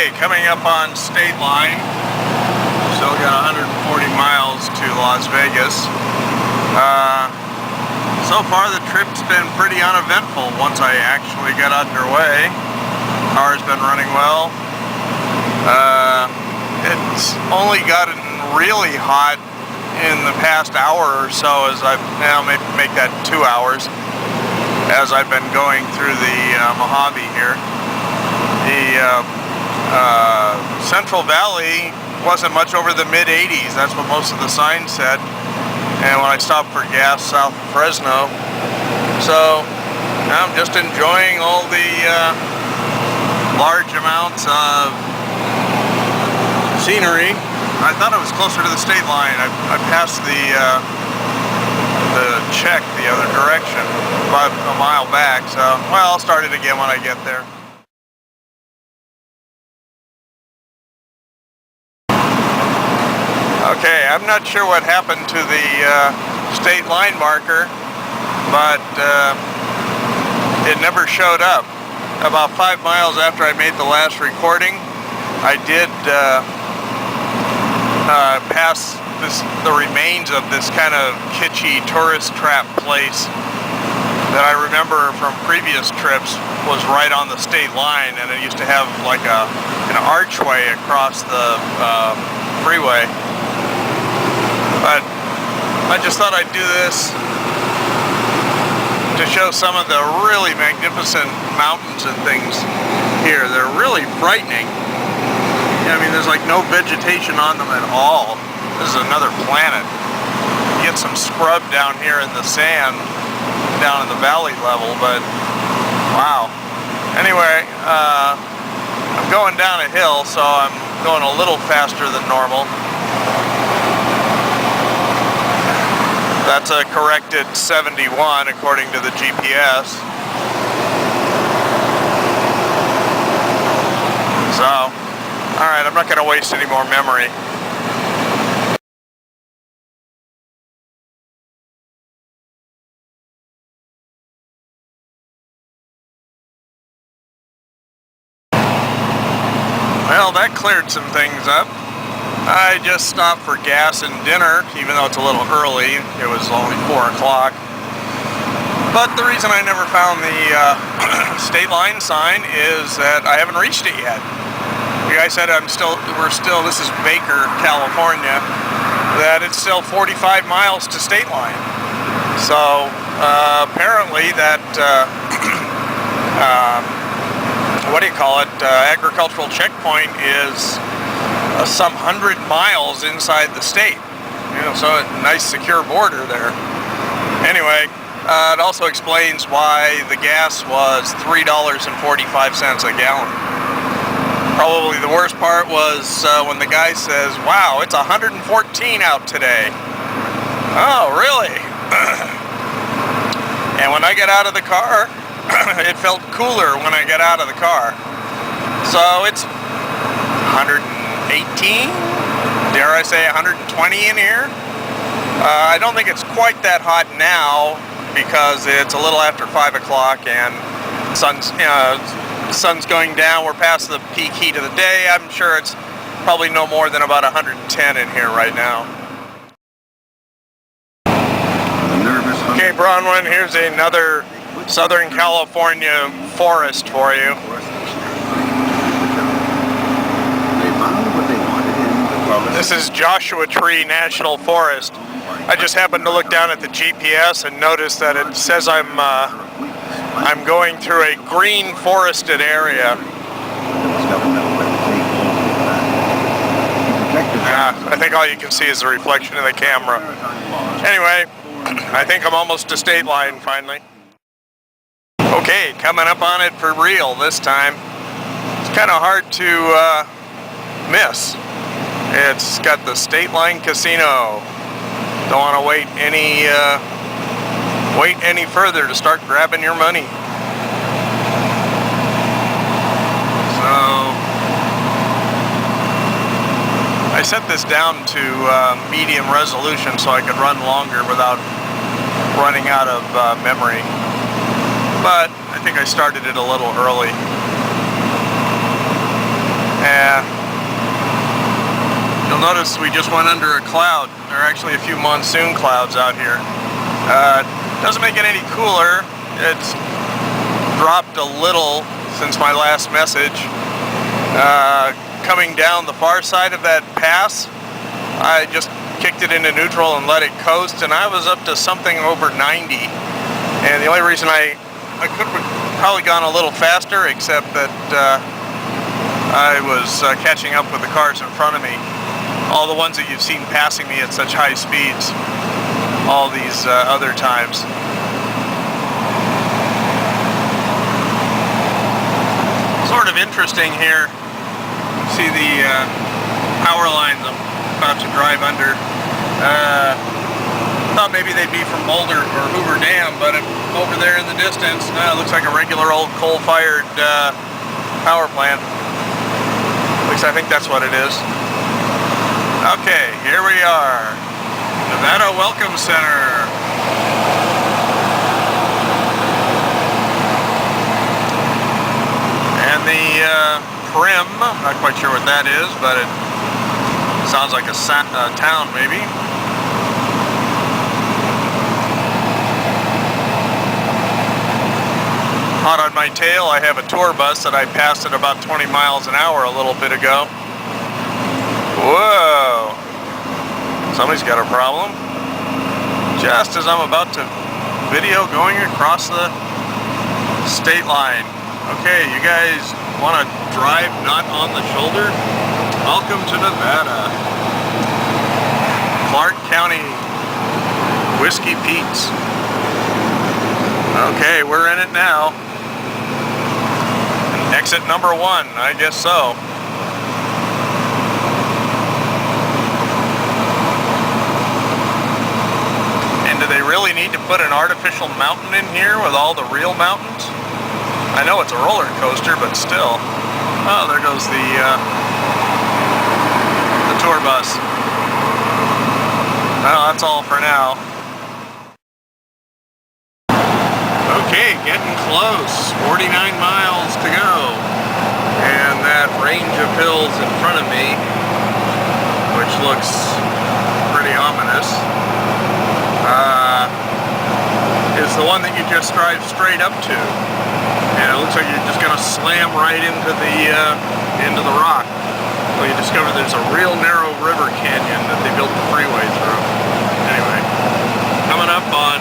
Okay, coming up on state line. Still got 140 miles to Las Vegas. So far the trip's been pretty uneventful once I actually get underway. Car's been running well. It's only gotten really hot in the past hour or so, as I've now maybe make that 2 hours, as I've been going through the Mojave here. The Central Valley wasn't much over the mid-80s. That's what most of the signs said. And when I stopped for gas south of Fresno, so I'm just enjoying all the large amounts of scenery. I thought I was closer to the state line. I passed the check the other direction about a mile back. So, well, I'll start it again when I get there. Okay, I'm not sure what happened to the state line marker, but it never showed up. About 5 miles after I made the last recording, I did pass the remains of this kind of kitschy tourist trap place that I remember from previous trips was right on the state line, and it used to have like an archway across the freeway. But I just thought I'd do this to show some of the really magnificent mountains and things here. They're really frightening. I mean, there's like no vegetation on them at all. This is another planet. You get some scrub down here in the sand, down in the valley level, but wow. Anyway, I'm going down a hill, so I'm going a little faster than normal. That's a corrected 71 according to the GPS. So, alright, I'm not going to waste any more memory. Well, that cleared some things up. I just stopped for gas and dinner, even though it's a little early. It was only 4 o'clock. But the reason I never found the state line sign is that I haven't reached it yet. The guy said this is Baker, California, that it's still 45 miles to state line. So apparently that agricultural checkpoint is some 100 miles inside the state. You know, so a nice secure border there. Anyway, it also explains why the gas was $3.45 a gallon. Probably the worst part was when the guy says, "Wow, it's 114 out today." Oh, really? And when I get out of the car, it felt cooler when I get out of the car. So it's 118, dare I say 120 in here. I don't think it's quite that hot now because it's a little after 5 o'clock and the sun's going down. We're past the peak heat of the day. I'm sure it's probably no more than about 110 in here right now. Okay, Bronwyn, here's another Southern California forest for you. This is Joshua Tree National Forest. I just happened to look down at the GPS and notice that it says I'm going through a green forested area. I think all you can see is the reflection of the camera. Anyway, I think I'm almost to state line finally. Okay, coming up on it for real this time. It's kind of hard to miss. It's got the State Line Casino. Don't want to wait any further to start grabbing your money. So I set this down to medium resolution so I could run longer without running out of memory. But I think I started it a little early. And you'll notice we just went under a cloud. There are actually a few monsoon clouds out here. Doesn't make it any cooler. It's dropped a little since my last message. Coming down the far side of that pass, I just kicked it into neutral and let it coast, and I was up to something over 90. And the only reason I could have probably gone a little faster, except that I was catching up with the cars in front of me. All the ones that you've seen passing me at such high speeds all these other times. Sort of interesting here. See the power lines I'm about to drive under. Thought maybe they'd be from Boulder or Hoover Dam, but over there in the distance, it looks like a regular old coal-fired power plant. At least I think that's what it is. Okay, here we are. Nevada Welcome Center. And the Prim, not quite sure what that is, but it sounds like a town maybe. Hot on my tail, I have a tour bus that I passed at about 20 miles an hour a little bit ago. Whoa! Somebody's got a problem. Just as I'm about to video going across the state line. Okay, you guys want to drive not on the shoulder? Welcome to Nevada. Clark County, Whiskey Pete's. Okay, we're in it now. Exit number 1, I guess so. And do they really need to put an artificial mountain in here with all the real mountains? I know it's a roller coaster, but still. Oh, there goes the tour bus. Well, that's all for now. Okay, getting close. 49 miles to go. And that range of hills in front of me, which looks pretty ominous, is the one that you just drive straight up to. And it looks like you're just going to slam right into the rock. Well, you discover there's a real narrow river canyon that they built the freeway through. Anyway, coming up on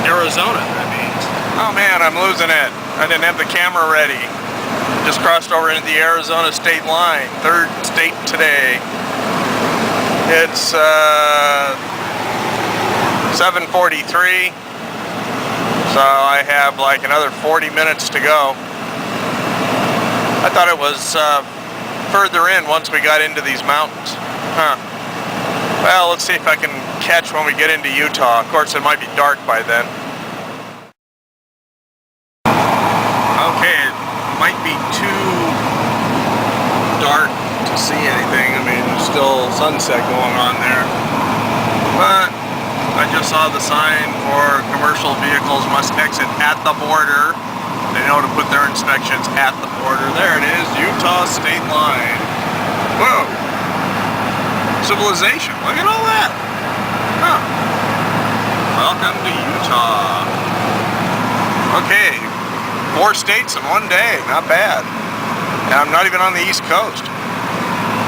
Arizona, that means. Oh man, I'm losing it. I didn't have the camera ready. Just crossed over into the Arizona state line. Third state today. It's 7:43. So I have like another 40 minutes to go. I thought it was further in once we got into these mountains. Huh. Well, let's see if I can catch when we get into Utah. Of course, it might be dark by then. Okay, it might be too dark to see anything. I mean, there's still sunset going on there. But I just saw the sign for commercial vehicles must exit at the border. They know to put their inspections at the border. There it is, Utah state line. Whoa! Civilization, look at all that. Huh. Welcome to Utah. Okay, 4 states in one day, not bad. And I'm not even on the East Coast.